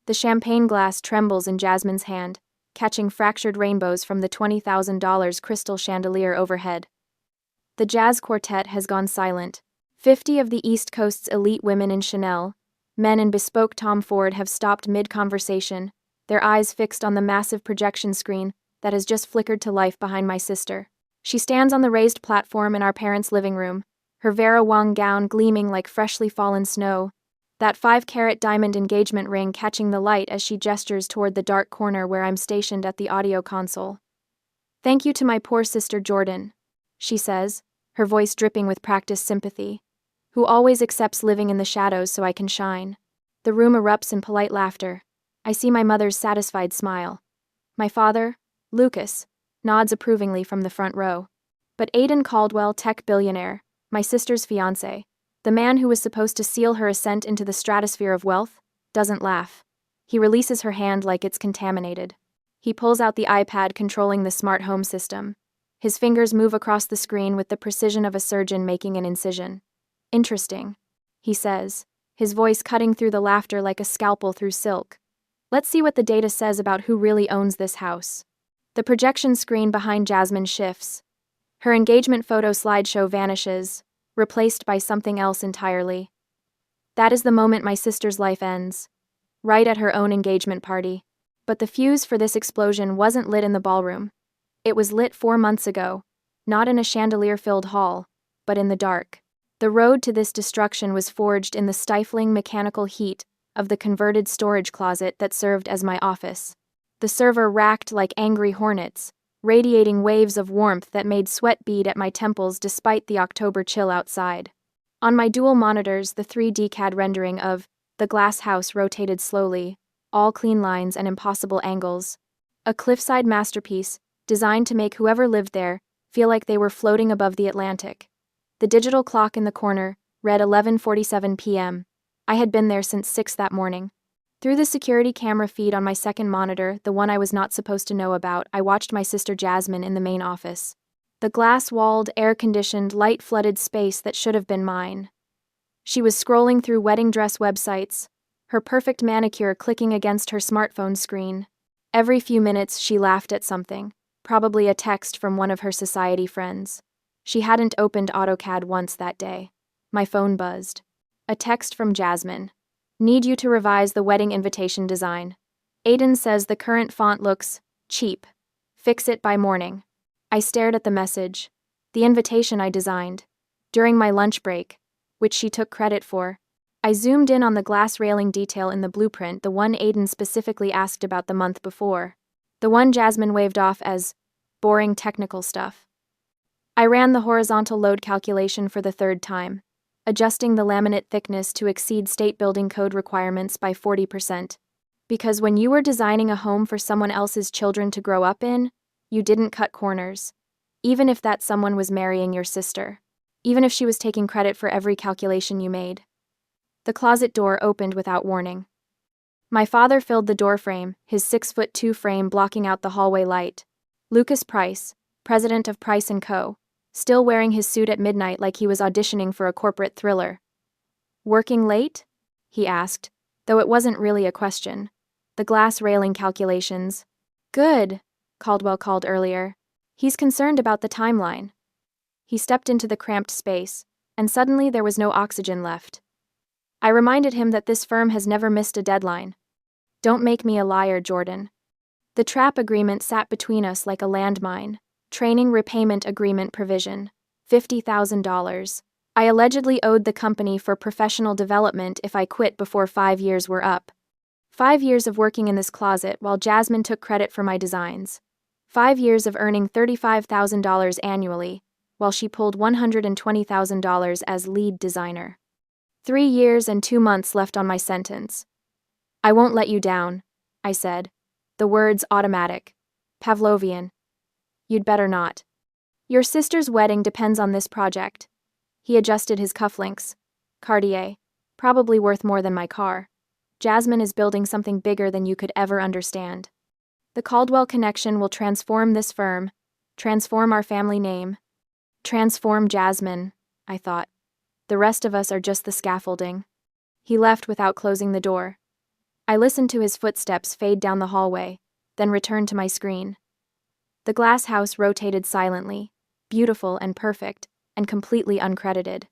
The champagne glass trembles in Jasmine's hand, catching fractured rainbows from the $20,000 crystal chandelier overhead. The jazz quartet has gone silent. 50 of the East Coast's elite women in Chanel, men in bespoke Tom Ford have stopped mid-conversation, their eyes fixed on the massive projection screen that has just flickered to life behind my sister. She stands on the raised platform in our parents' living room, her Vera Wang gown gleaming like freshly fallen snow, that 5-carat diamond engagement ring catching the light as she gestures toward the dark corner where I'm stationed at the audio console. "Thank you to my poor sister Jordan," she says, her voice dripping with practiced sympathy, "who always accepts living in the shadows so I can shine." The room erupts in polite laughter. I see my mother's satisfied smile. My father, Lucas, nods approvingly from the front row. But Aidan Caldwell, tech billionaire, my sister's fiancé, the man who was supposed to seal her ascent into the stratosphere of wealth, doesn't laugh. He releases her hand like it's contaminated. He pulls out the iPad controlling the smart home system. His fingers move across the screen with the precision of a surgeon making an incision. "Interesting," he says, his voice cutting through the laughter like a scalpel through silk. "Let's see what the data says about who really owns this house." The projection screen behind Jasmine shifts. Her engagement photo slideshow vanishes, replaced by something else entirely. That is the moment my sister's life ends. Right at her own engagement party. But the fuse for this explosion wasn't lit in the ballroom. It was lit 4 months ago, not in a chandelier-filled hall, but in the dark. The road to this destruction was forged in the stifling mechanical heat of the converted storage closet that served as my office. The server racked like angry hornets, radiating waves of warmth that made sweat bead at my temples despite the October chill outside. On my dual monitors, the 3D CAD rendering of the glass house rotated slowly, all clean lines and impossible angles. A cliffside masterpiece, designed to make whoever lived there feel like they were floating above the Atlantic. The digital clock in the corner read 11:47 p.m. I had been there since 6 that morning. Through the security camera feed on my second monitor, the one I was not supposed to know about, I watched my sister Jasmine in the main office. The glass-walled, air-conditioned, light-flooded space that should have been mine. She was scrolling through wedding dress websites, her perfect manicure clicking against her smartphone screen. Every few minutes, she laughed at something, probably a text from one of her society friends. She hadn't opened AutoCAD once that day. My phone buzzed. A text from Jasmine. "Need you to revise the wedding invitation design. Aidan says the current font looks cheap. Fix it by morning." I stared at the message. The invitation I designed. During my lunch break, which she took credit for. I zoomed in on the glass railing detail in the blueprint, the one Aidan specifically asked about the month before. The one Jasmine waved off as boring technical stuff. I ran the horizontal load calculation for the 3rd time, adjusting the laminate thickness to exceed state building code requirements by 40%. Because when you were designing a home for someone else's children to grow up in, you didn't cut corners. Even if that someone was marrying your sister. Even if she was taking credit for every calculation you made. The closet door opened without warning. My father filled the doorframe, his 6'2" frame blocking out the hallway light. Lucas Price, president of Price & Co., still wearing his suit at midnight like he was auditioning for a corporate thriller. "Working late?" he asked, though it wasn't really a question. The glass railing calculations. "Good," Caldwell called earlier. "He's concerned about the timeline." He stepped into the cramped space, and suddenly there was no oxygen left. I reminded him that this firm has never missed a deadline. "Don't make me a liar, Jordan." The trap agreement sat between us like a landmine. Training repayment agreement provision. $50,000. I allegedly owed the company for professional development if I quit before 5 years were up. 5 years of working in this closet while Jasmine took credit for my designs. 5 years of earning $35,000 annually, while she pulled $120,000 as lead designer. 3 years and 2 months left on my sentence. "I won't let you down," I said. The words automatic. Pavlovian. "You'd better not. Your sister's wedding depends on this project." He adjusted his cufflinks. "Cartier. Probably worth more than my car. Jasmine is building something bigger than you could ever understand. The Caldwell connection will transform this firm, transform our family name. Transform Jasmine," I thought. "The rest of us are just the scaffolding." He left without closing the door. I listened to his footsteps fade down the hallway, then returned to my screen. The glass house rotated silently, beautiful and perfect, and completely uncredited.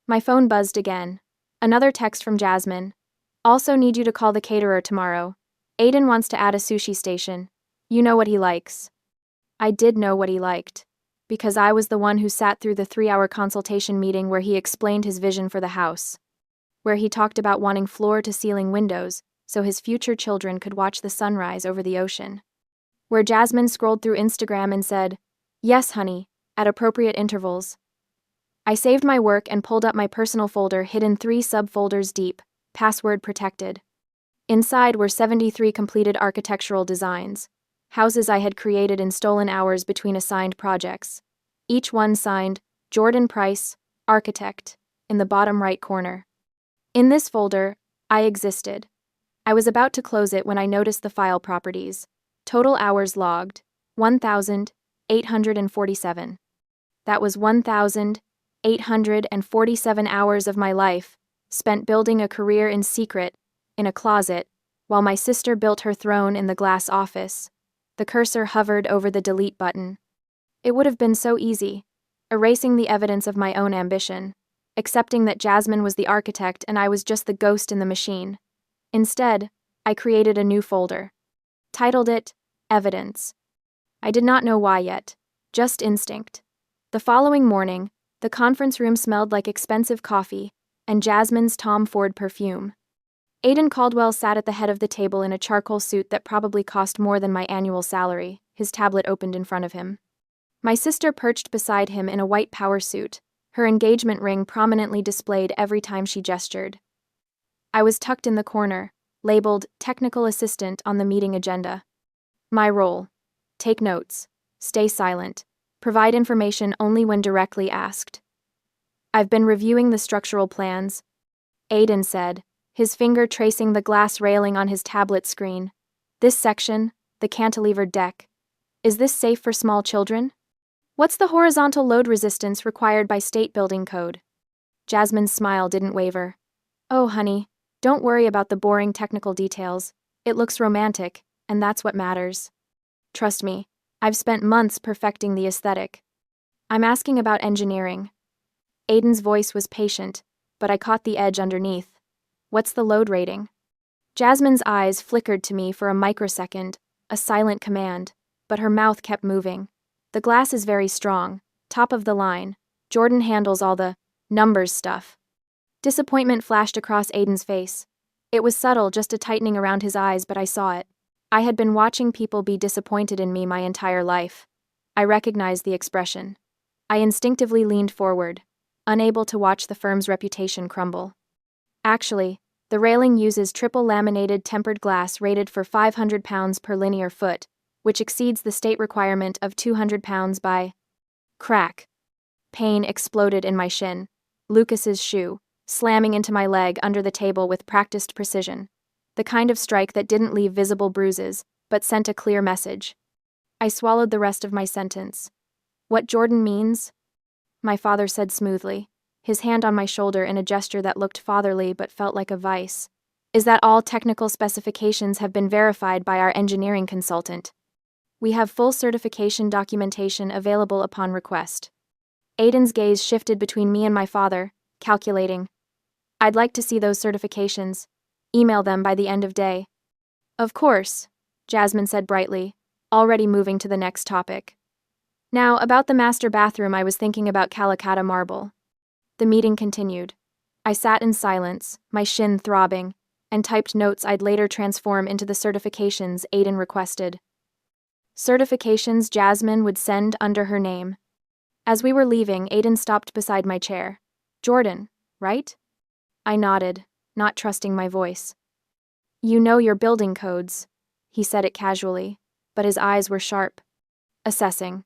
My phone buzzed again. Another text from Jasmine. Also need you to call the caterer tomorrow. Aiden wants to add a sushi station. You know what he likes. I did know what he liked, because I was the one who sat through the 3-hour consultation meeting where he explained his vision for the house, where he talked about wanting floor-to-ceiling windows so his future children could watch the sunrise over the ocean, where Jasmine scrolled through Instagram and said, "Yes, honey," at appropriate intervals. I saved my work and pulled up my personal folder hidden 3 subfolders deep, password protected. Inside were 73 completed architectural designs, houses I had created in stolen hours between assigned projects. Each one signed, Jordan Price, Architect, in the bottom right corner. In this folder, I existed. I was about to close it when I noticed the file properties. Total hours logged, 1,847. That was 1,847 hours of my life, spent building a career in secret, in a closet, while my sister built her throne in the glass office. The cursor hovered over the delete button. It would have been so easy, erasing the evidence of my own ambition, accepting that Jasmine was the architect and I was just the ghost in the machine. Instead, I created a new folder. Titled it, Evidence. I did not know why yet, just instinct. The following morning, the conference room smelled like expensive coffee and Jasmine's Tom Ford perfume. Aiden Caldwell sat at the head of the table in a charcoal suit that probably cost more than my annual salary, his tablet opened in front of him. My sister perched beside him in a white power suit, her engagement ring prominently displayed every time she gestured. I was tucked in the corner, labeled Technical Assistant on the meeting agenda. My role: take notes, stay silent, provide information only when directly asked. I've been reviewing the structural plans, Aiden said, his finger tracing the glass railing on his tablet screen. This section, the cantilevered deck. Is this safe for small children? What's the horizontal load resistance required by state building code? Jasmine's smile didn't waver. Oh, honey, don't worry about the boring technical details. It looks romantic, and that's what matters. Trust me, I've spent months perfecting the aesthetic. I'm asking about engineering. Aiden's voice was patient, but I caught the edge underneath. What's the load rating? Jasmine's eyes flickered to me for a microsecond, a silent command, but her mouth kept moving. The glass is very strong, top of the line. Jordan handles all the numbers stuff. Disappointment flashed across Aiden's face. It was subtle, just a tightening around his eyes, but I saw it. I had been watching people be disappointed in me my entire life. I recognized the expression. I instinctively leaned forward, unable to watch the firm's reputation crumble. Actually, the railing uses triple laminated tempered glass rated for 500 pounds per linear foot, which exceeds the state requirement of 200 pounds by... Crack. Pain exploded in my shin. Lucas's shoe, slamming into my leg under the table with practiced precision. The kind of strike that didn't leave visible bruises, but sent a clear message. I swallowed the rest of my sentence. What Jordan means? My father said smoothly, his hand on my shoulder in a gesture that looked fatherly but felt like a vice, is that all technical specifications have been verified by our engineering consultant. We have full certification documentation available upon request. Aiden's gaze shifted between me and my father, calculating. I'd like to see those certifications. Email them by the end of day. Of course, Jasmine said brightly, already moving to the next topic. Now, about the master bathroom, I was thinking about Calicut marble. The meeting continued. I sat in silence, my shin throbbing, and typed notes I'd later transform into the certifications Aiden requested. Certifications Jasmine would send under her name. As we were leaving, Aiden stopped beside my chair. Jordan, right? I nodded, not trusting my voice. You know your building codes, he said it casually, but his eyes were sharp. Assessing.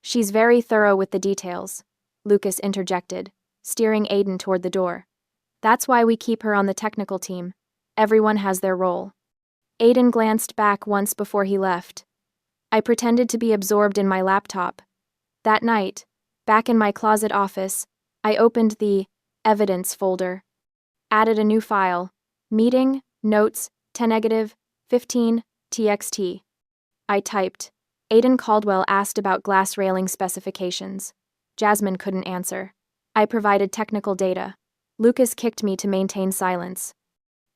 She's very thorough with the details, Lucas interjected, steering Aiden toward the door. That's why we keep her on the technical team. Everyone has their role. Aiden glanced back once before he left. I pretended to be absorbed in my laptop. That night, back in my closet office, I opened the evidence folder. Added a new file, meeting, notes, 10 15 txt. I typed. Aiden Caldwell asked about glass railing specifications. Jasmine couldn't answer. I provided technical data. Lucas kicked me to maintain silence.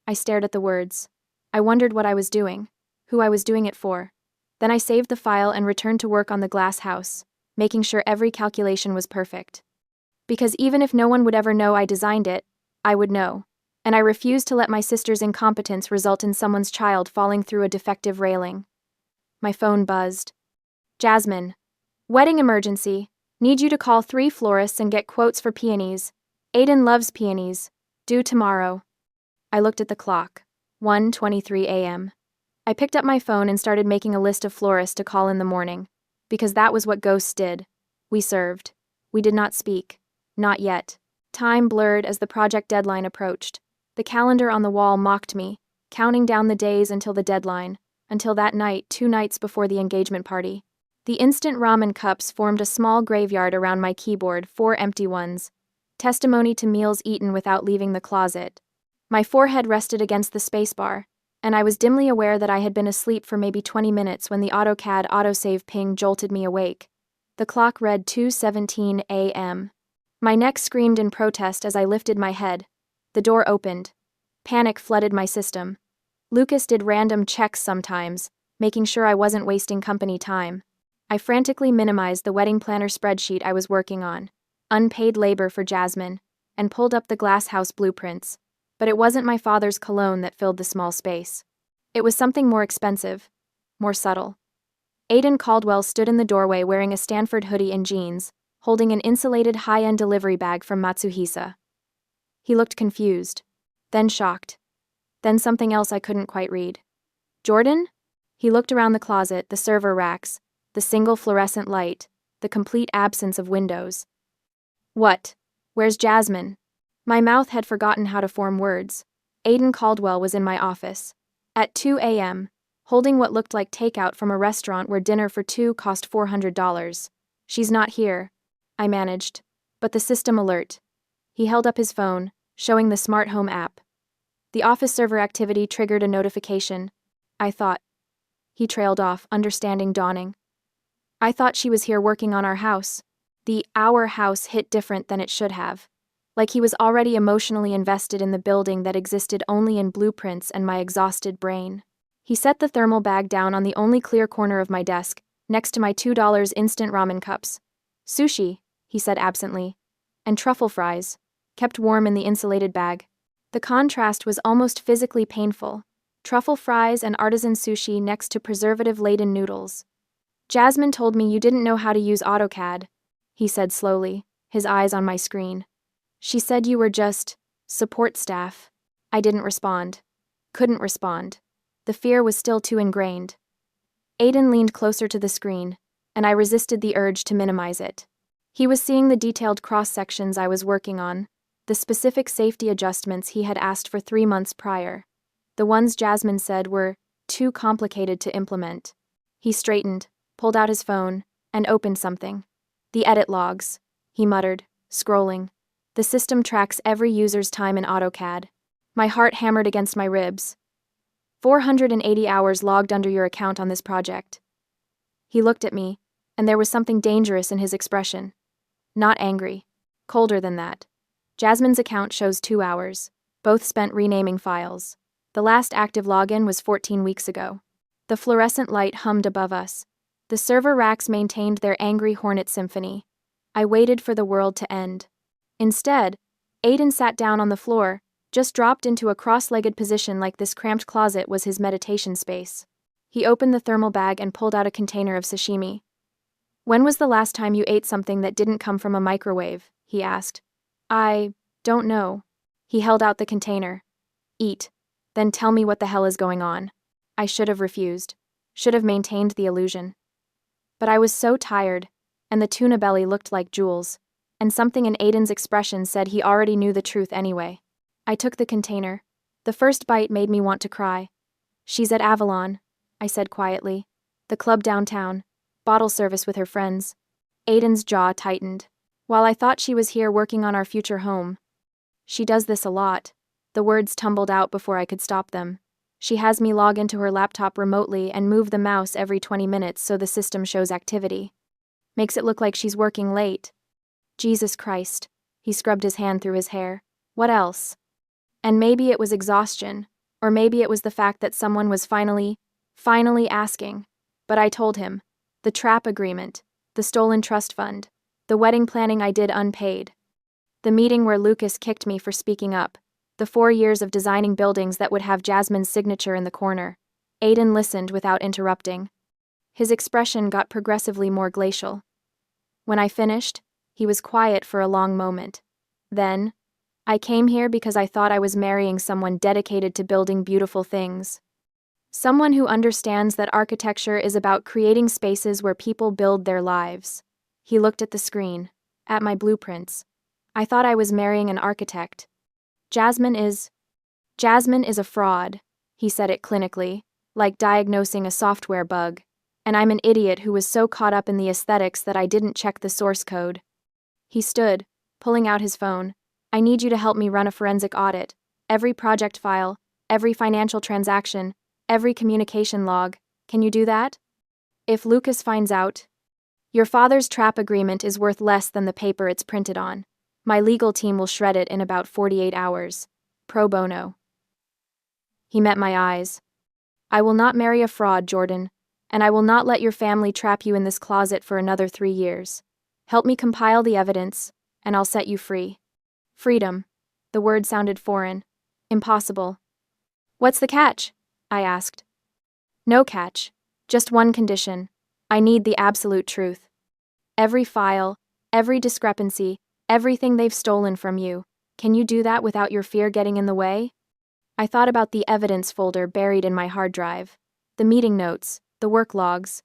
I stared at the words. I wondered what I was doing, who I was doing it for. Then I saved the file and returned to work on the glass house, making sure every calculation was perfect. Because even if no one would ever know I designed it, I would know. And I refused to let my sister's incompetence result in someone's child falling through a defective railing. My phone buzzed. Jasmine. Wedding emergency. Need you to call 3 florists and get quotes for peonies. Aiden loves peonies. Due tomorrow. I looked at the clock. 1:23 a.m. I picked up my phone and started making a list of florists to call in the morning. Because that was what ghosts did. We served. We did not speak. Not yet. Time blurred as the project deadline approached. The calendar on the wall mocked me, counting down the days until the deadline, until that night, 2 nights before the engagement party. The instant ramen cups formed a small graveyard around my keyboard, 4 empty ones. Testimony to meals eaten without leaving the closet. My forehead rested against the spacebar, and I was dimly aware that I had been asleep for maybe 20 minutes when the AutoCAD autosave ping jolted me awake. The clock read 2:17 a.m. My neck screamed in protest as I lifted my head. The door opened. Panic flooded my system. Lucas did random checks sometimes, making sure I wasn't wasting company time. I frantically minimized the wedding planner spreadsheet I was working on, unpaid labor for Jasmine, and pulled up the glass house blueprints. But it wasn't my father's cologne that filled the small space. It was something more expensive, more subtle. Aiden Caldwell stood in the doorway wearing a Stanford hoodie and jeans, holding an insulated high-end delivery bag from Matsuhisa. He looked confused, then shocked, then something else I couldn't quite read. Jordan? He looked around the closet, the server racks, the single fluorescent light, the complete absence of windows. What? Where's Jasmine? My mouth had forgotten how to form words. Aiden Caldwell was in my office. At 2 a.m., holding what looked like takeout from a restaurant where dinner for 2 cost $400. She's not here, I managed. But the system alert. He held up his phone, showing the smart home app. The office server activity triggered a notification. I thought. He trailed off, understanding dawning. I thought she was here working on our house. The "our house" hit different than it should have. Like he was already emotionally invested in the building that existed only in blueprints and my exhausted brain. He set the thermal bag down on the only clear corner of my desk, next to my $2 instant ramen cups. Sushi, he said absently, and truffle fries, kept warm in the insulated bag. The contrast was almost physically painful. Truffle fries and artisan sushi next to preservative-laden noodles. Jasmine told me you didn't know how to use AutoCAD, he said slowly, his eyes on my screen. She said you were just support staff. I didn't respond. Couldn't respond. The fear was still too ingrained. Aiden leaned closer to the screen, and I resisted the urge to minimize it. He was seeing the detailed cross-sections I was working on, the specific safety adjustments he had asked for 3 months prior. The ones Jasmine said were too complicated to implement. He straightened, pulled out his phone, and opened something. The edit logs, he muttered, scrolling. The system tracks every user's time in AutoCAD. My heart hammered against my ribs. 480 hours logged under your account on this project. He looked at me, and there was something dangerous in his expression. Not angry. Colder than that. Jasmine's account shows 2 hours, both spent renaming files. The last active login was 14 weeks ago. The fluorescent light hummed above us. The server racks maintained their angry hornet symphony. I waited for the world to end. Instead, Aiden sat down on the floor, just dropped into a cross-legged position like this cramped closet was his meditation space. He opened the thermal bag and pulled out a container of sashimi. When was the last time you ate something that didn't come from a microwave? He asked. I don't know. He held out the container. Eat. Then tell me what the hell is going on. I should have refused. Should have maintained the illusion. But I was so tired, and the tuna belly looked like jewels, and something in Aiden's expression said he already knew the truth anyway. I took the container. The first bite made me want to cry. She's at Avalon, I said quietly. The club downtown. Bottle service with her friends. Aiden's jaw tightened. While I thought she was here working on our future home. She does this a lot. The words tumbled out before I could stop them. She has me log into her laptop remotely and move the mouse every 20 minutes so the system shows activity. Makes it look like she's working late. Jesus Christ. He scrubbed his hand through his hair. What else? And maybe it was exhaustion, or maybe it was the fact that someone was finally asking. But I told him. The trap agreement, the stolen trust fund, the wedding planning I did unpaid. The meeting where Lucas kicked me for speaking up, the 4 years of designing buildings that would have Jasmine's signature in the corner. Aiden listened without interrupting. His expression got progressively more glacial. When I finished, he was quiet for a long moment. Then, I came here because I thought I was marrying someone dedicated to building beautiful things. Someone who understands that architecture is about creating spaces where people build their lives. He looked at the screen, at my blueprints. I thought I was marrying an architect. Jasmine is a fraud, he said it clinically, like diagnosing a software bug. And I'm an idiot who was so caught up in the aesthetics that I didn't check the source code. He stood, pulling out his phone. I need you to help me run a forensic audit. Every project file, every financial transaction, every communication log. Can you do that? If Lucas finds out, your father's trap agreement is worth less than the paper it's printed on. My legal team will shred it in about 48 hours. Pro bono. He met my eyes. I will not marry a fraud, Jordan, and I will not let your family trap you in this closet for another 3 years. Help me compile the evidence, and I'll set you free. Freedom. The word sounded foreign. Impossible. What's the catch? I asked. No catch. Just one condition. I need the absolute truth. Every file, every discrepancy, everything they've stolen from you. Can you do that without your fear getting in the way? I thought about the evidence folder buried in my hard drive. The meeting notes, the work logs.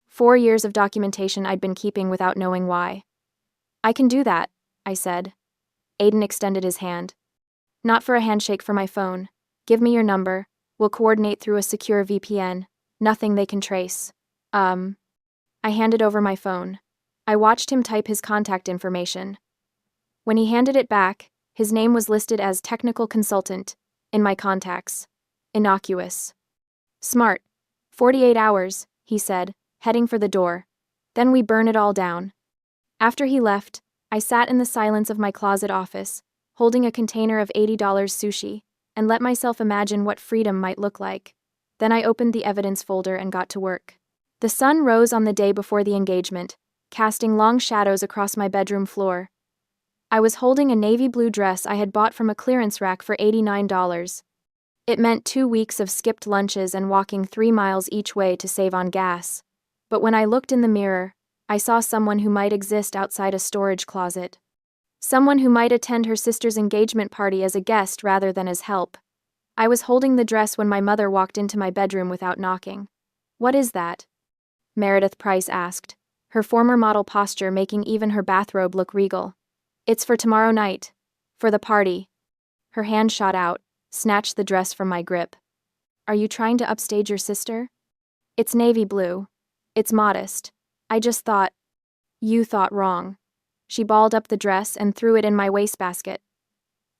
4 years of documentation I'd been keeping without knowing why. I can do that, I said. Aiden extended his hand. Not for a handshake for my phone. Give me your number. We'll coordinate through a secure VPN. Nothing they can trace. I handed over my phone. I watched him type his contact information. When he handed it back, his name was listed as technical consultant in my contacts. Innocuous. Smart. 48 hours, he said, heading for the door. Then we burn it all down. After he left, I sat in the silence of my closet office, holding a container of $80 sushi, and let myself imagine what freedom might look like. Then I opened the evidence folder and got to work. The sun rose on the day before the engagement, casting long shadows across my bedroom floor. I was holding a navy blue dress I had bought from a clearance rack for $89. It meant 2 weeks of skipped lunches and walking 3 miles each way to save on gas. But when I looked in the mirror, I saw someone who might exist outside a storage closet. Someone who might attend her sister's engagement party as a guest rather than as help. I was holding the dress when my mother walked into my bedroom without knocking. What is that? Meredith Price asked, her former model posture making even her bathrobe look regal. It's for tomorrow night. For the party. Her hand shot out, snatched the dress from my grip. Are you trying to upstage your sister? It's navy blue. It's modest. I just thought. You thought wrong. She balled up the dress and threw it in my wastebasket.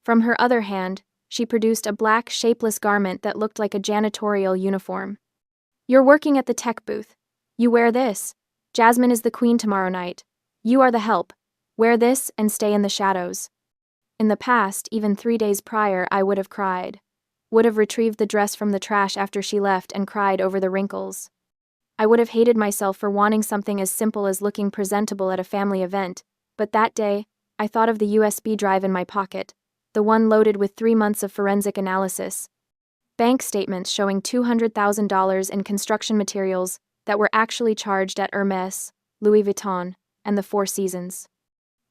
From her other hand, she produced a black, shapeless garment that looked like a janitorial uniform. You're working at the tech booth. You wear this. Jasmine is the queen tomorrow night. You are the help. Wear this and stay in the shadows. In the past, even 3 days prior, I would have cried. Would have retrieved the dress from the trash after she left and cried over the wrinkles. I would have hated myself for wanting something as simple as looking presentable at a family event, but that day, I thought of the USB drive in my pocket, the one loaded with 3 months of forensic analysis. Bank statements showing $200,000 in construction materials that were actually charged at Hermès, Louis Vuitton, and the Four Seasons.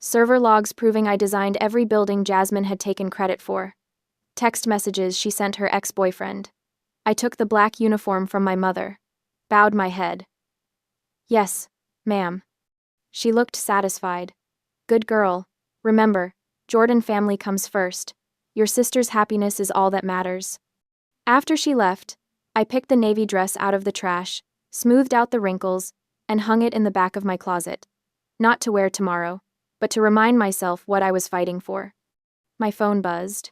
Server logs proving I designed every building Jasmine had taken credit for. Text messages she sent her ex-boyfriend. I took the black uniform from my mother. Bowed my head. Yes, ma'am. She looked satisfied. Good girl. Remember, Jordan family comes first. Your sister's happiness is all that matters. After she left, I picked the navy dress out of the trash, smoothed out the wrinkles, and hung it in the back of my closet. Not to wear tomorrow, but to remind myself what I was fighting for. My phone buzzed.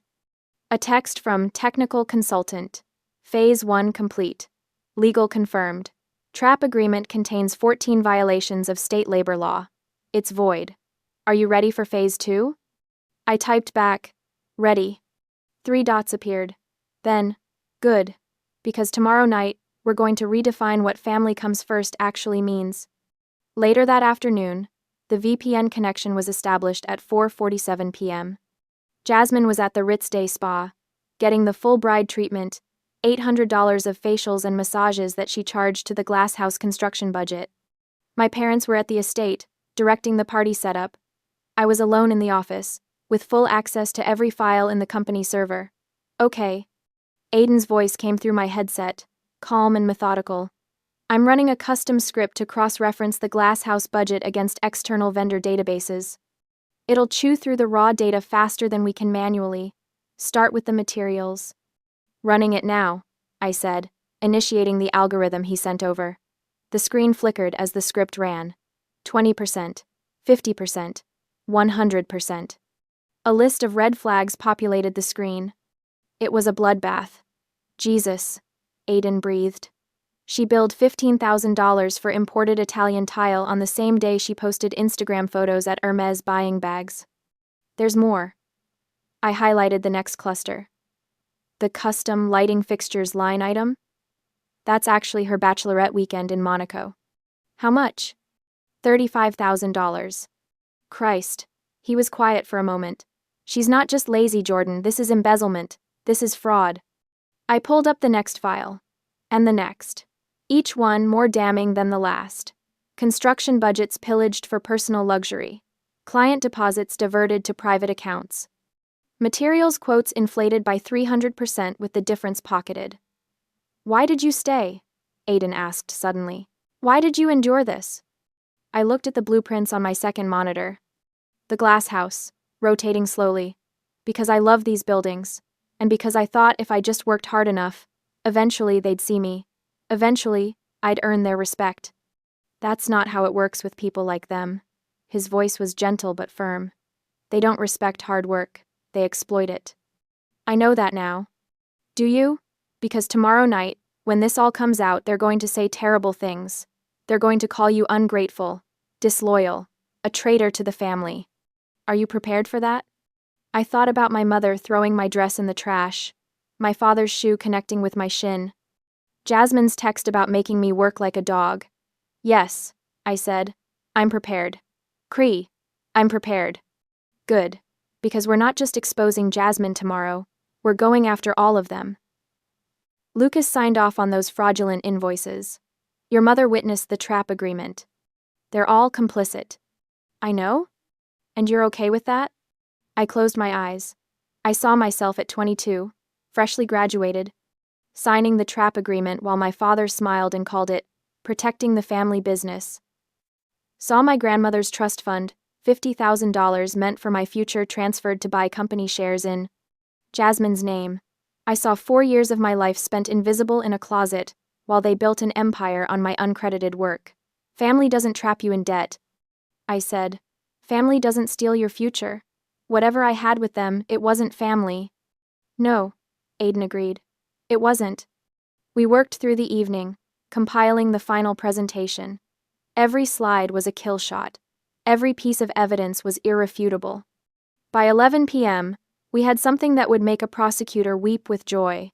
A text from technical consultant. Phase 1 complete. Legal confirmed. Trap agreement contains 14 violations of state labor law. It's void. Are you ready for Phase 2? I typed back, ready. 3 dots appeared. Then, good. Because tomorrow night, we're going to redefine what family comes first actually means. Later that afternoon, the VPN connection was established at 4:47 p.m. Jasmine was at the Ritz Day Spa, getting the full bride treatment, $800 of facials and massages that she charged to the glass house construction budget. My parents were at the estate, directing the party setup. I was alone in the office, with full access to every file in the company server. Okay. Aiden's voice came through my headset, calm and methodical. I'm running a custom script to cross-reference the glass house budget against external vendor databases. It'll chew through the raw data faster than we can manually. Start with the materials. Running it now, I said, initiating the algorithm he sent over. The screen flickered as the script ran. 20%, 50%, 100%. A list of red flags populated the screen. It was a bloodbath. Jesus, Aiden breathed. She billed $15,000 for imported Italian tile on the same day she posted Instagram photos at Hermes buying bags. There's more. I highlighted the next cluster. The custom lighting fixtures line item? That's actually her bachelorette weekend in Monaco. How much? $35,000. Christ. He was quiet for a moment. She's not just lazy, Jordan, this is embezzlement. This is fraud. I pulled up the next file. And the next. Each one more damning than the last. Construction budgets pillaged for personal luxury. Client deposits diverted to private accounts. Materials quotes inflated by 300% with the difference pocketed. Why did you stay? Aiden asked suddenly. Why did you endure this? I looked at the blueprints on my second monitor. The glass house, rotating slowly. Because I love these buildings. And because I thought if I just worked hard enough, eventually they'd see me. Eventually, I'd earn their respect. That's not how it works with people like them. His voice was gentle but firm. They don't respect hard work. They exploit it. I know that now. Do you? Because tomorrow night, when this all comes out, they're going to say terrible things. They're going to call you ungrateful, disloyal, a traitor to the family. Are you prepared for that? I thought about my mother throwing my dress in the trash, my father's shoe connecting with my shin, Jasmine's text about making me work like a dog. Yes, I said. I'm prepared. Cree, I'm prepared. Good. Because we're not just exposing Jasmine tomorrow, we're going after all of them. Lucas signed off on those fraudulent invoices. Your mother witnessed the trap agreement. They're all complicit. I know? And you're okay with that? I closed my eyes. I saw myself at 22, freshly graduated, signing the trap agreement while my father smiled and called it, protecting the family business. Saw my grandmother's trust fund, $50,000 meant for my future transferred to buy company shares in Jasmine's name. I saw 4 years of my life spent invisible in a closet, while they built an empire on my uncredited work. Family doesn't trap you in debt. I said. Family doesn't steal your future. Whatever I had with them, it wasn't family. No, Aiden agreed. It wasn't. We worked through the evening, compiling the final presentation. Every slide was a kill shot. Every piece of evidence was irrefutable. By 11 p.m., we had something that would make a prosecutor weep with joy.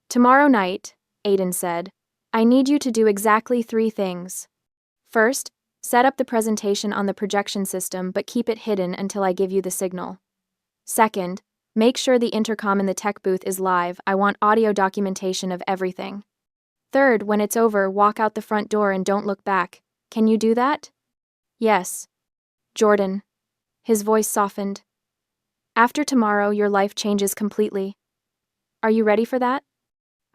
Tomorrow night, Aiden said, I need you to do exactly 3 things. First, set up the presentation on the projection system but keep it hidden until I give you the signal. Second, make sure the intercom in the tech booth is live. I want audio documentation of everything. Third, when it's over, walk out the front door and don't look back. Can you do that? Yes. Jordan. His voice softened. After tomorrow, your life changes completely. Are you ready for that?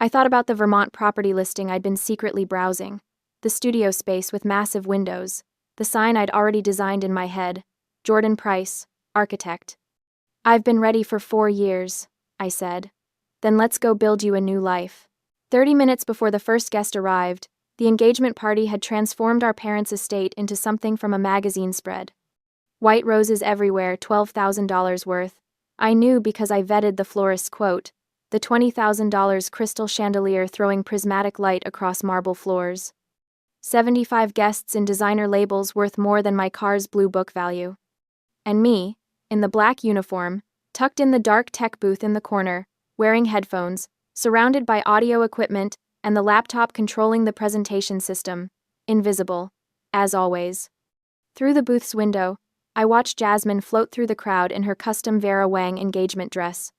I thought about the Vermont property listing I'd been secretly browsing. The studio space with massive windows. The sign I'd already designed in my head. Jordan Price, architect. I've been ready for 4 years, I said. Then let's go build you a new life. 30 minutes before the first guest arrived, the engagement party had transformed our parents' estate into something from a magazine spread. White roses everywhere, $12,000 worth. I knew because I vetted the florist's quote. the $20,000 crystal chandelier throwing prismatic light across marble floors. 75 guests in designer labels worth more than my car's blue book value. And me, in the black uniform, tucked in the dark tech booth in the corner, wearing headphones, surrounded by audio equipment and the laptop controlling the presentation system, invisible, as always. Through the booth's window, I watched Jasmine float through the crowd in her custom Vera Wang engagement dress.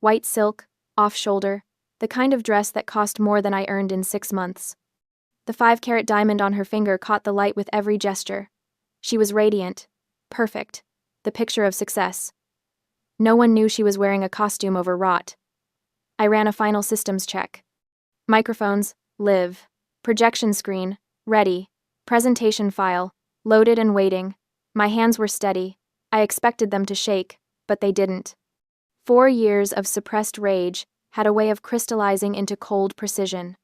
White silk, off-shoulder, the kind of dress that cost more than I earned in 6 months. The 5-carat diamond on her finger caught the light with every gesture. She was radiant, perfect, the picture of success. No one knew she was wearing a costume overwrought. I ran a final systems check. Microphones, live. Projection screen, ready. Presentation file, loaded and waiting. My hands were steady. I expected them to shake, but they didn't. 4 years of suppressed rage had a way of crystallizing into cold precision.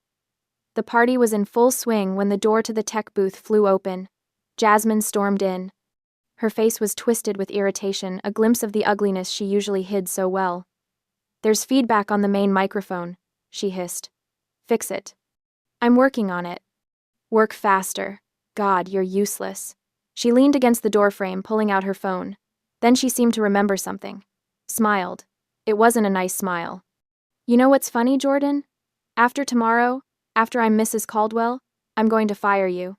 The party was in full swing when the door to the tech booth flew open. Jasmine stormed in. Her face was twisted with irritation, a glimpse of the ugliness she usually hid so well. "There's feedback on the main microphone," she hissed. "Fix it." "I'm working on it." "Work faster. God, you're useless." She leaned against the doorframe, pulling out her phone. Then she seemed to remember something. Smiled. It wasn't a nice smile. "You know what's funny, Jordan? After tomorrow, after I'm Mrs. Caldwell, I'm going to fire you.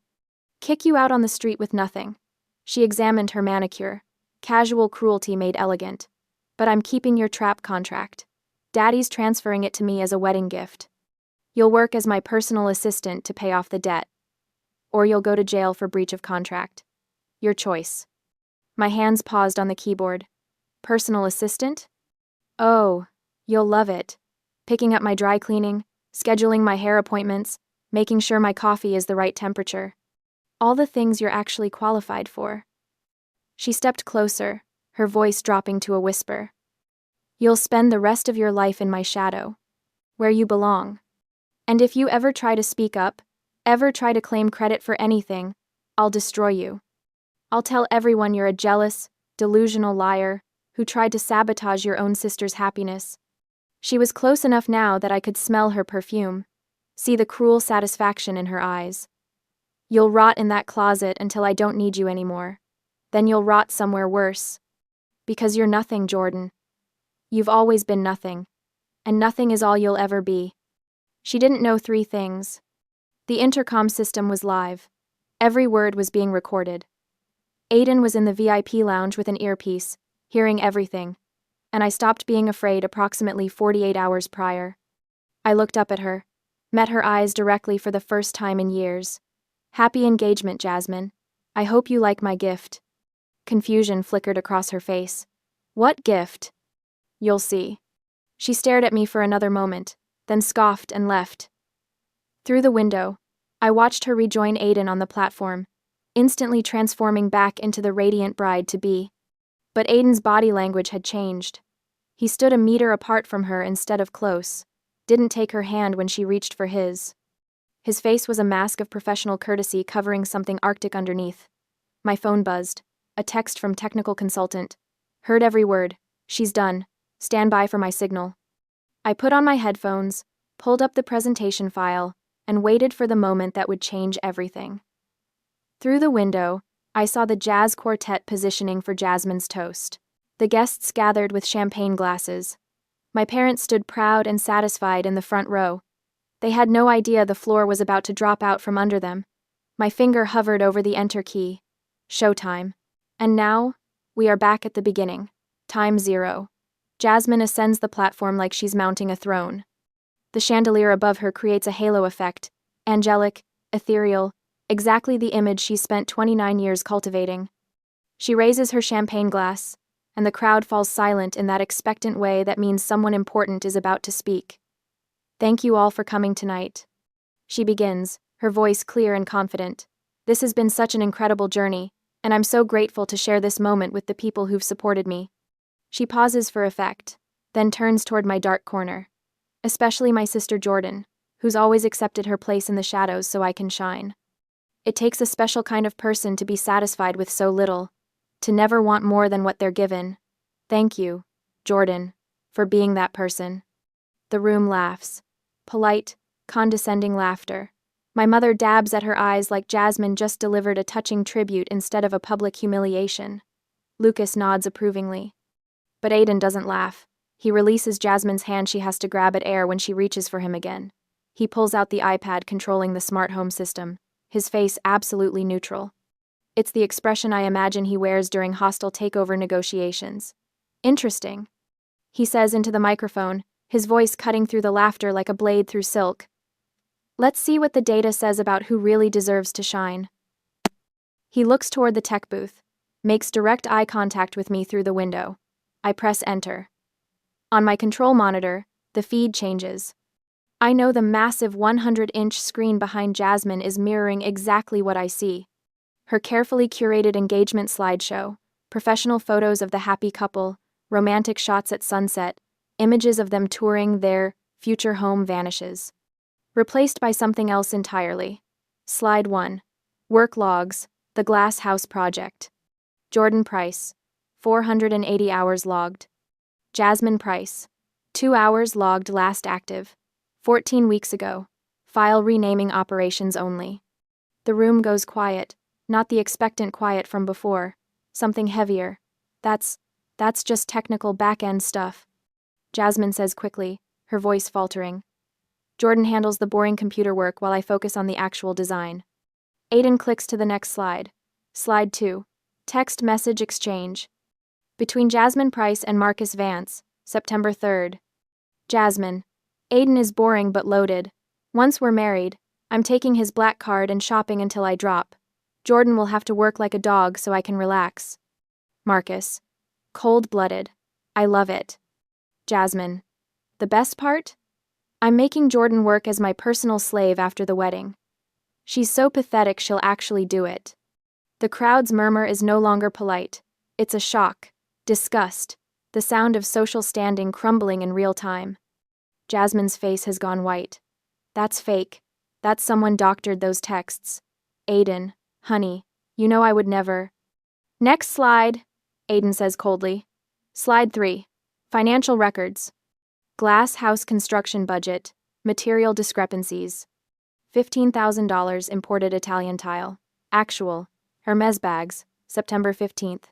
Kick you out on the street with nothing." She examined her manicure. Casual cruelty made elegant. "But I'm keeping your trap contract. Daddy's transferring it to me as a wedding gift. You'll work as my personal assistant to pay off the debt. Or you'll go to jail for breach of contract. Your choice." My hands paused on the keyboard. Personal assistant? Oh, you'll love it. Picking up my dry cleaning, scheduling my hair appointments, making sure my coffee is the right temperature. All the things you're actually qualified for. She stepped closer, her voice dropping to a whisper. "You'll spend the rest of your life in my shadow, where you belong. And if you ever try to speak up, ever try to claim credit for anything, I'll destroy you. I'll tell everyone you're a jealous, delusional liar who tried to sabotage your own sister's happiness." She was close enough now that I could smell her perfume, see the cruel satisfaction in her eyes. "You'll rot in that closet until I don't need you anymore. Then you'll rot somewhere worse. Because you're nothing, Jordan. You've always been nothing. And nothing is all you'll ever be." She didn't know 3 things. The intercom system was live. Every word was being recorded. Aiden was in the VIP lounge with an earpiece, hearing everything. And I stopped being afraid approximately 48 hours prior. I looked up at her, met her eyes directly for the first time in years. "Happy engagement, Jasmine. I hope you like my gift." Confusion flickered across her face. "What gift?" "You'll see." She stared at me for another moment, then scoffed and left. Through the window, I watched her rejoin Aiden on the platform, instantly transforming back into the radiant bride-to-be. But Aiden's body language had changed. He stood a meter apart from her instead of close, didn't take her hand when she reached for his. His face was a mask of professional courtesy covering something arctic underneath. My phone buzzed. A text from technical consultant. "Heard every word. She's done. Stand by for my signal." I put on my headphones, pulled up the presentation file, and waited for the moment that would change everything. Through the window, I saw the jazz quartet positioning for Jasmine's toast. The guests gathered with champagne glasses. My parents stood proud and satisfied in the front row. They had no idea the floor was about to drop out from under them. My finger hovered over the enter key. Showtime. And now, we are back at the beginning. Time 0. Jasmine ascends the platform like she's mounting a throne. The chandelier above her creates a halo effect, angelic, ethereal, exactly the image she spent 29 years cultivating. She raises her champagne glass, and the crowd falls silent in that expectant way that means someone important is about to speak. "Thank you all for coming tonight." She begins, her voice clear and confident. "This has been such an incredible journey, and I'm so grateful to share this moment with the people who've supported me." She pauses for effect, then turns toward my dark corner. Especially my sister Jordan, who's always accepted her place in the shadows so I can shine. It takes a special kind of person to be satisfied with so little, to never want more than what they're given. Thank you, Jordan, for being that person. The room laughs. Polite, condescending laughter. My mother dabs at her eyes like Jasmine just delivered a touching tribute instead of a public humiliation. Lucas nods approvingly. But Aiden doesn't laugh. He releases Jasmine's hand she has to grab at air when she reaches for him again. He pulls out the iPad controlling the smart home system, his face absolutely neutral. It's the expression I imagine he wears during hostile takeover negotiations. Interesting, he says into the microphone, his voice cutting through the laughter like a blade through silk. Let's see what the data says about who really deserves to shine. He looks toward the tech booth, makes direct eye contact with me through the window. I press enter. On my control monitor, the feed changes. I know the massive 100-inch screen behind Jasmine is mirroring exactly what I see. Her carefully curated engagement slideshow, professional photos of the happy couple, romantic shots at sunset, images of them touring their future home vanishes. Replaced by something else entirely. Slide 1. Work logs, the Glass House Project. Jordan Price, 480 hours logged. Jasmine Price, 2 hours logged last active. 14 weeks ago. File renaming operations only. The room goes quiet, not the expectant quiet from before. Something heavier. That's just technical back-end stuff. Jasmine says quickly, her voice faltering. Jordan handles the boring computer work while I focus on the actual design. Aiden clicks to the next slide. Slide 2. Text message exchange. Between Jasmine Price and Marcus Vance, September 3rd. Jasmine. Aiden is boring but loaded. Once we're married, I'm taking his black card and shopping until I drop. Jordan will have to work like a dog so I can relax. Marcus. Cold-blooded. I love it. Jasmine. The best part? I'm making Jordan work as my personal slave after the wedding. She's so pathetic she'll actually do it. The crowd's murmur is no longer polite. It's a shock, disgust, the sound of social standing crumbling in real time. Jasmine's face has gone white. That's fake. That's someone doctored those texts. Aiden, honey, you know I would never. Next slide, Aiden says coldly. Slide 3. Financial records. Glass house construction budget. Material discrepancies. $15,000 imported Italian tile. Actual. Hermes bags. September 15th.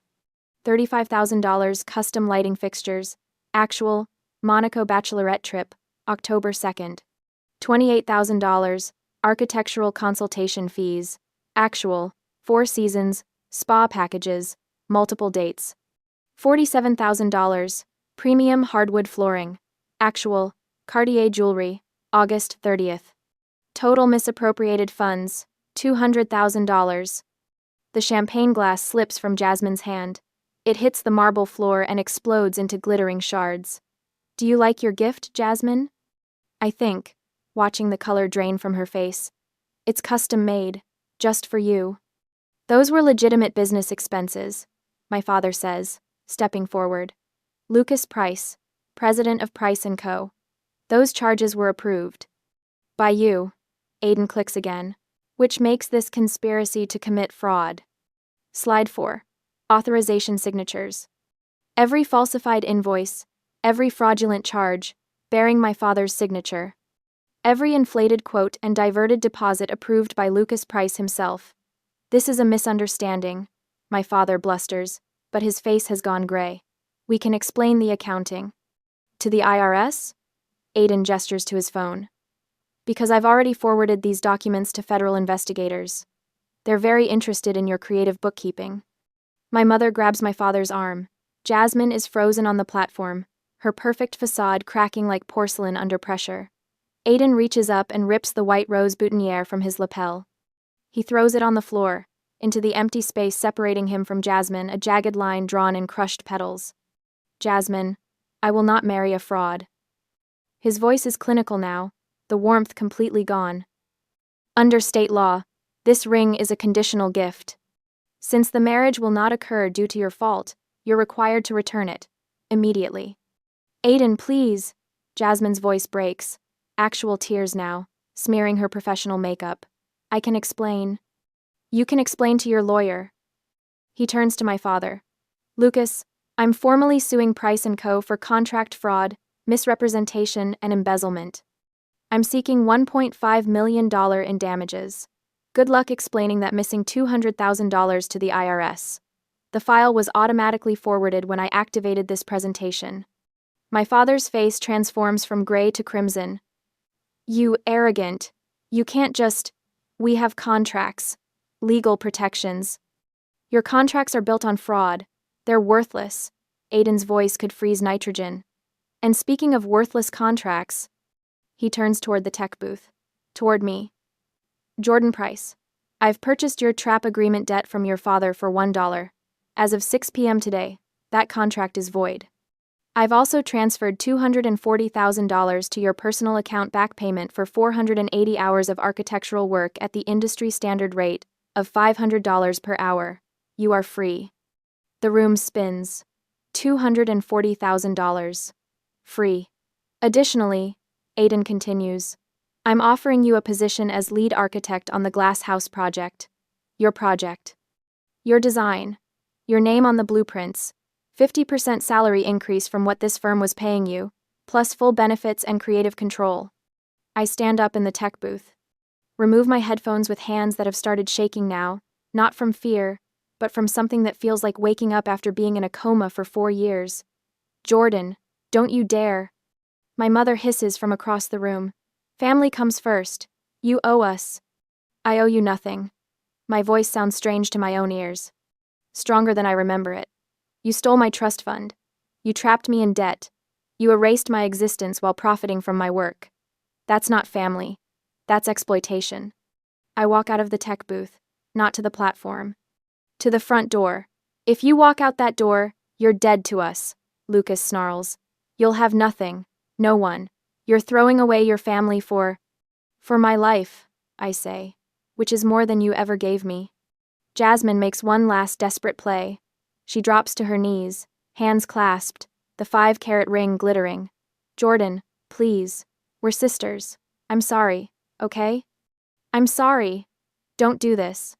$35,000 custom lighting fixtures. Actual. Monaco bachelorette trip. October 2nd. $28,000 architectural consultation fees. Actual. 4 seasons. Spa packages. Multiple dates. $47,000 premium hardwood flooring. Actual. Cartier jewelry. August 30th. Total misappropriated funds. $200,000. The champagne glass slips from Jasmine's hand. It hits the marble floor and explodes into glittering shards. Do you like your gift, Jasmine? I think, watching the color drain from her face. It's custom made, just for you. Those were legitimate business expenses, my father says, stepping forward. Lucas Price, president of Price & Co. Those charges were approved. By you. Aiden clicks again. Which makes this conspiracy to commit fraud. Slide 4. Authorization signatures. Every falsified invoice, every fraudulent charge, bearing my father's signature. Every inflated quote and diverted deposit approved by Lucas Price himself. This is a misunderstanding, my father blusters, but his face has gone gray. We can explain the accounting. To the IRS? Aiden gestures to his phone. Because I've already forwarded these documents to federal investigators. They're very interested in your creative bookkeeping. My mother grabs my father's arm. Jasmine is frozen on the platform, her perfect facade cracking like porcelain under pressure. Aiden reaches up and rips the white rose boutonniere from his lapel. He throws it on the floor, into the empty space separating him from Jasmine, a jagged line drawn in crushed petals. Jasmine, I will not marry a fraud. His voice is clinical now, the warmth completely gone. Under state law, this ring is a conditional gift. Since the marriage will not occur due to your fault, you're required to return it, immediately. Aiden, please. Jasmine's voice breaks, actual tears now, smearing her professional makeup. I can explain. You can explain to your lawyer. He turns to my father. Lucas, I'm formally suing Price & Co. for contract fraud, misrepresentation, and embezzlement. I'm seeking $1.5 million in damages. Good luck explaining that missing $200,000 to the IRS. The file was automatically forwarded when I activated this presentation. My father's face transforms from gray to crimson. You arrogant. You can't just. We have contracts. Legal protections. Your contracts are built on fraud. They're worthless. Aiden's voice could freeze nitrogen. And speaking of worthless contracts, he turns toward the tech booth. Toward me. Jordan Price. I've purchased your trap agreement debt from your father for $1. As of 6 p.m. today, that contract is void. I've also transferred $240,000 to your personal account back payment for 480 hours of architectural work at the industry standard rate of $500 per hour. You are free. The room spins. $240,000. Free. Additionally, Aiden continues, I'm offering you a position as lead architect on the Glass House project. Your project. Your design. Your name on the blueprints. 50% salary increase from what this firm was paying you, plus full benefits and creative control. I stand up in the tech booth. Remove my headphones with hands that have started shaking now, not from fear, but from something that feels like waking up after being in a coma for 4 years. Jordan, don't you dare. My mother hisses from across the room. Family comes first. You owe us. I owe you nothing. My voice sounds strange to my own ears. Stronger than I remember it. You stole my trust fund. You trapped me in debt. You erased my existence while profiting from my work. That's not family. That's exploitation. I walk out of the tech booth, not to the platform. To the front door. If you walk out that door, you're dead to us, Lucas snarls. You'll have nothing. No one. You're throwing away your family for my life, I say, which is more than you ever gave me. Jasmine makes one last desperate play. She drops to her knees, hands clasped, the 5-carat ring glittering. Jordan, please. We're sisters. I'm sorry, okay? I'm sorry. Don't do this.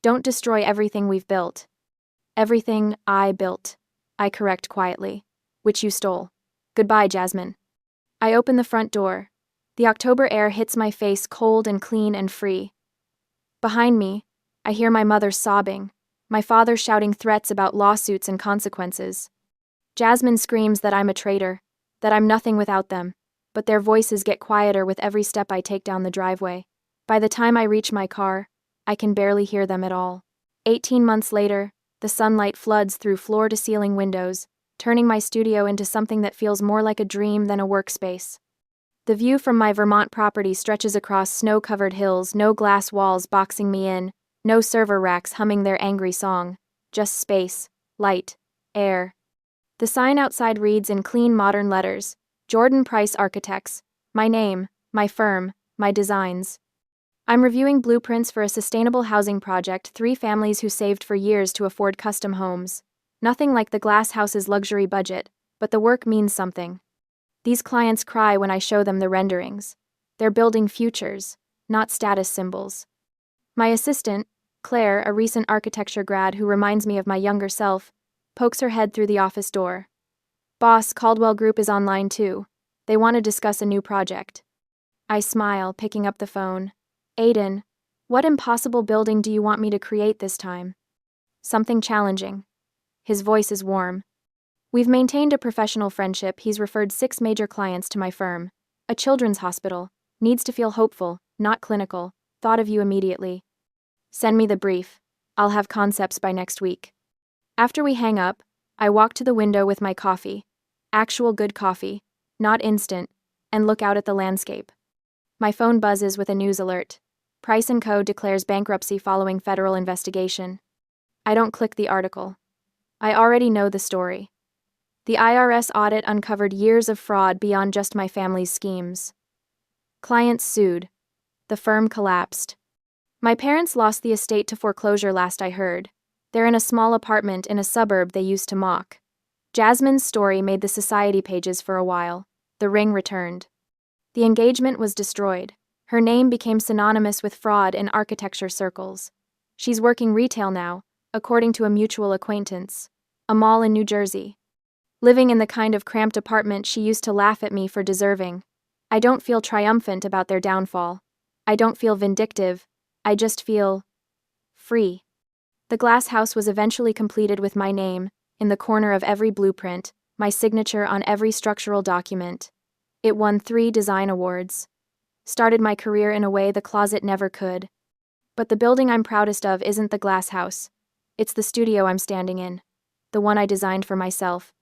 Don't destroy everything we've built. Everything I built, I correct quietly, which you stole. Goodbye, Jasmine. I open the front door. The October air hits my face cold and clean and free. Behind me, I hear my mother sobbing, my father shouting threats about lawsuits and consequences. Jasmine screams that I'm a traitor, that I'm nothing without them, but their voices get quieter with every step I take down the driveway. By the time I reach my car, I can barely hear them at all. 18 months later, the sunlight floods through floor-to-ceiling windows, turning my studio into something that feels more like a dream than a workspace. The view from my Vermont property stretches across snow-covered hills, no glass walls boxing me in, no server racks humming their angry song, just space, light, air. The sign outside reads in clean modern letters, Jordan Price Architects, my name, my firm, my designs. I'm reviewing blueprints for a sustainable housing project, 3 families who saved for years to afford custom homes. Nothing like the Glass House's luxury budget, but the work means something. These clients cry when I show them the renderings. They're building futures, not status symbols. My assistant, Claire, a recent architecture grad who reminds me of my younger self, pokes her head through the office door. Boss, Caldwell Group is online too. They want to discuss a new project. I smile, picking up the phone. Aiden, what impossible building do you want me to create this time? Something challenging. His voice is warm. We've maintained a professional friendship. He's referred 6 major clients to my firm. A children's hospital. Needs to feel hopeful, not clinical. Thought of you immediately. Send me the brief. I'll have concepts by next week. After we hang up, I walk to the window with my coffee. Actual good coffee, not instant, and look out at the landscape. My phone buzzes with a news alert. Price & Co. declares bankruptcy following federal investigation. I don't click the article. I already know the story. The IRS audit uncovered years of fraud beyond just my family's schemes. Clients sued. The firm collapsed. My parents lost the estate to foreclosure last I heard. They're in a small apartment in a suburb they used to mock. Jasmine's story made the society pages for a while. The ring returned. The engagement was destroyed. Her name became synonymous with fraud in architecture circles. She's working retail now, according to a mutual acquaintance. A mall in New Jersey. living in the kind of cramped apartment she used to laugh at me for deserving. I don't feel triumphant about their downfall. I don't feel vindictive. I just feel free. The glass house was eventually completed with my name in the corner of every blueprint, my signature on every structural document. It won 3 design awards. Started my career in a way the closet never could. But the building I'm proudest of isn't the glass house. It's the studio I'm standing in. The one I designed for myself.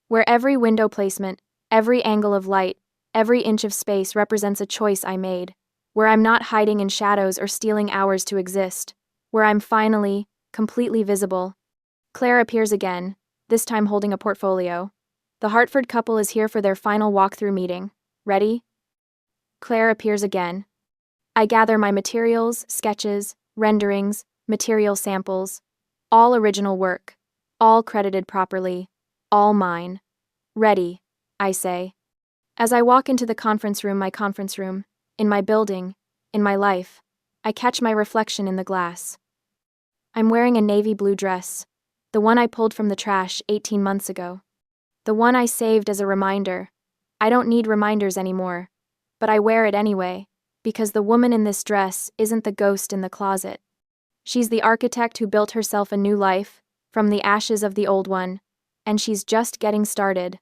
Where every window placement, every angle of light, every inch of space represents a choice I made. Where I'm not hiding in shadows or stealing hours to exist. Where I'm finally, completely visible. Claire appears again, this time holding a portfolio. The Hartford couple is here for their final walkthrough meeting. Ready? Claire appears again. I gather my materials, sketches, renderings, material samples. All original work. All credited properly. All mine. Ready, I say. As I walk into the conference room, in my building, in my life, I catch my reflection in the glass. I'm wearing a navy blue dress, the one I pulled from the trash 18 months ago. The one I saved as a reminder. I don't need reminders anymore, but I wear it anyway, because the woman in this dress isn't the ghost in the closet. She's the architect who built herself a new life, from the ashes of the old one, and she's just getting started.